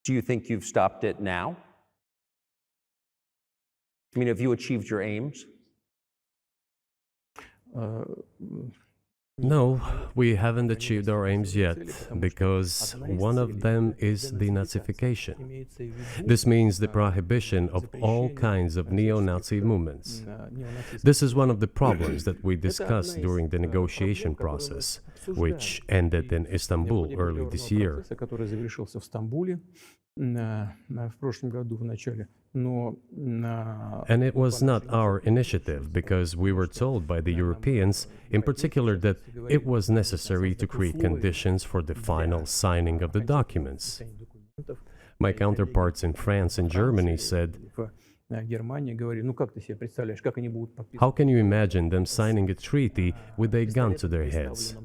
Do you think you've stopped it now? I mean, have you achieved your aims? No, we haven't achieved our aims yet, because one of them is denazification. This means the prohibition of all kinds of neo-Nazi movements. This is one of the problems that we discussed during the negotiation process, which ended in Istanbul early this year. And it was not our initiative, because we were told by the Europeans, in particular, that it was necessary to create conditions for the final signing of the documents. My counterparts in France and Germany said, "How can you imagine them signing a treaty with a gun to their heads?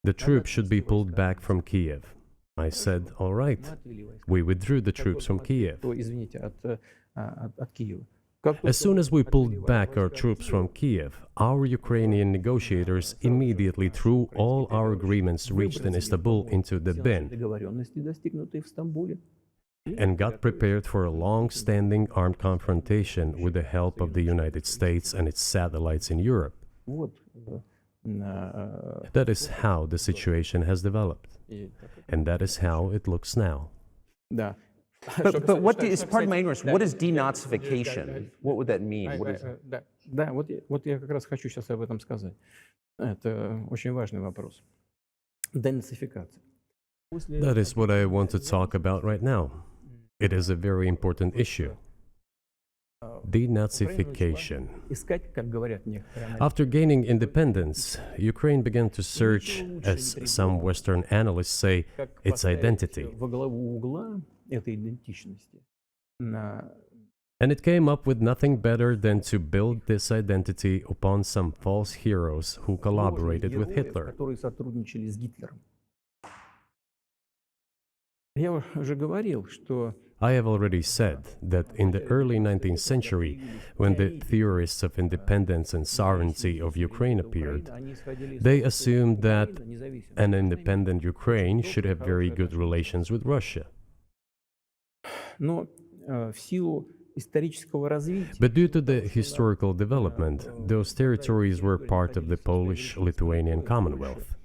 The troops should be pulled back from Kiev." I said, "All right." We withdrew the troops from Kiev. As soon as we pulled back our troops from Kiev, our Ukrainian negotiators immediately threw all our agreements reached in Istanbul into the bin and got prepared for a long-standing armed confrontation with the help of the United States and its satellites in Europe. That is how the situation has developed. And that is how it looks now. But what is, pardon my ignorance, what is denazification? What would that mean? What is... Вот я как раз хочу сейчас об этом сказать. Это очень важный вопрос. Денацификация. That is what I want to talk about right now. It is a very important issue. Denazification. After gaining independence, Ukraine began to search, as some Western analysts say, its identity. And it came up with nothing better than to build this identity upon some false heroes who collaborated with Hitler. I have already said that in the early 19th century, when the theorists of independence and sovereignty of Ukraine appeared, they assumed that an independent Ukraine should have very good relations with Russia. But due to the historical development, those territories were part of the Polish-Lithuanian Commonwealth.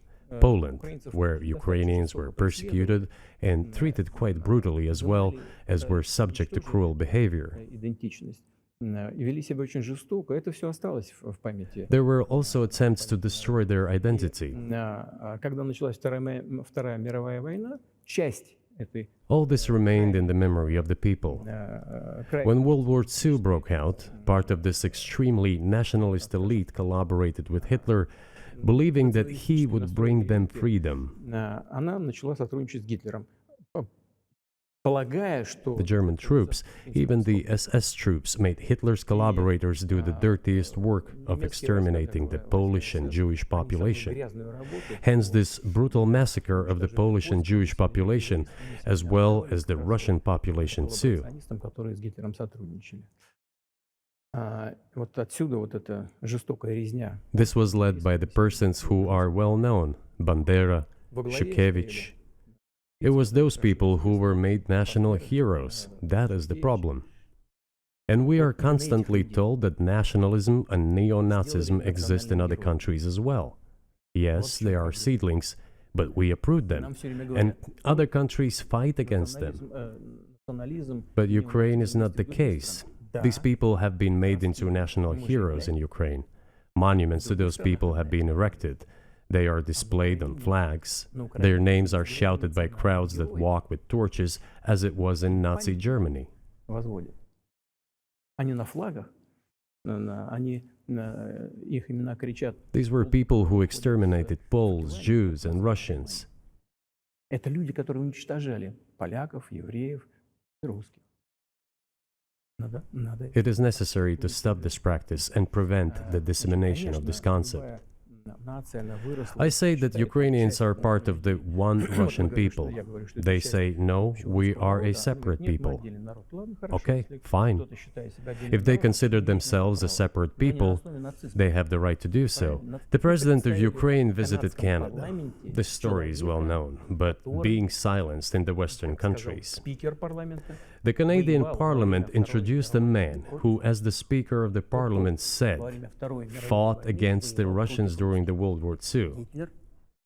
Poland, where Ukrainians were persecuted and treated quite brutally, as well as were subject to cruel behavior. There were also attempts to destroy their identity. All this remained in the memory of the people. When World War II broke out, part of this extremely nationalist elite collaborated with Hitler, believing that he would bring them freedom. The German troops, even the SS troops, made Hitler's collaborators do the dirtiest work of exterminating the Polish and Jewish population. Hence this brutal massacre of the Polish and Jewish population, as well as the Russian population too. This was led by the persons who are well known, Bandera, Shukevich. It was those people who were made national heroes. That is the problem. And we are constantly told that nationalism and neo-Nazism exist in other countries as well. Yes, they are seedlings, but we uproot them, and other countries fight against them. But Ukraine is not the case. These people have been made into national heroes in Ukraine. Monuments to those people have been erected. They are displayed on flags. Their names are shouted by crowds that walk with torches, as it was in Nazi Germany. These were people who exterminated Poles, Jews, and Russians. It is necessary to stop this practice and prevent the dissemination of this concept. I say that Ukrainians are part of the one Russian people. They say, no, we are a separate people. Okay, fine. If they consider themselves a separate people, they have the right to do so. The president of Ukraine visited Canada. The story is well known, but being silenced in the Western countries. The Canadian Parliament introduced a man who, as the Speaker of the Parliament said, fought against the Russians during the World War II.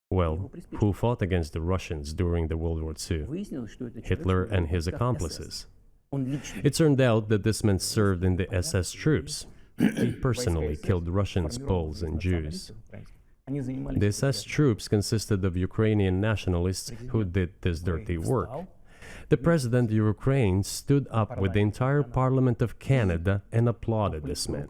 Well, who fought against the Russians during the World War II? Hitler and his accomplices. It turned out that this man served in the SS troops. He personally killed Russians, Poles, and Jews. The SS troops consisted of Ukrainian nationalists who did this dirty work. The president of Ukraine stood up with the entire Parliament of Canada and applauded this man.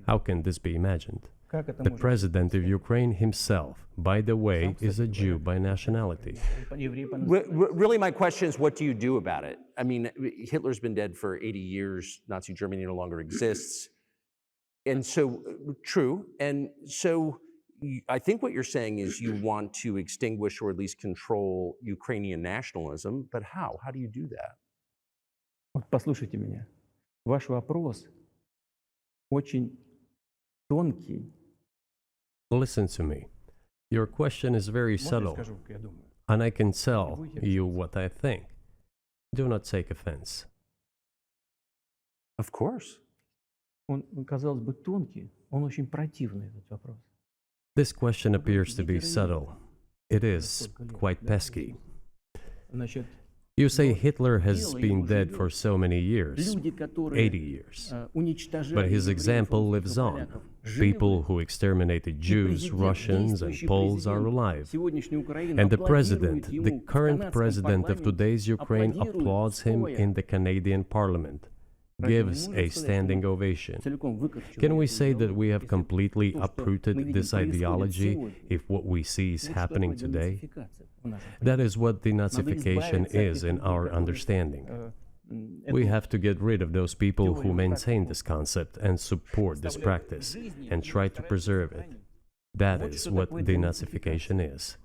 How can this be imagined? The president of Ukraine himself, by the way, is a Jew by nationality. Really, my question is, what do you do about it? I mean, Hitler's been dead for 80 years. Nazi Germany no longer exists. And so, true. And so, I think what you're saying is you want to extinguish or at least control Ukrainian nationalism, but how? How do you do that? Вот послушайте меня. Ваш вопрос очень тонкий. Listen to me. Your question is very subtle, and I can tell you what I think. Do not take offense. Of course. Он, казалось бы, тонкий, он очень противный, этот вопрос. This question appears to be subtle. It is quite pesky. Значит, You say Hitler has been dead for so many years, 80 years. But his example lives on. People who exterminated Jews, Russians, and Poles are alive. And the president, the current president of today's Ukraine, applauds him in the Canadian Parliament, gives a standing ovation. Can we say that we have completely uprooted this ideology if what we see is happening today? That is what denazification is in our understanding. We have to get rid of those people who maintain this concept and support this practice and try to preserve it. That is what denazification is.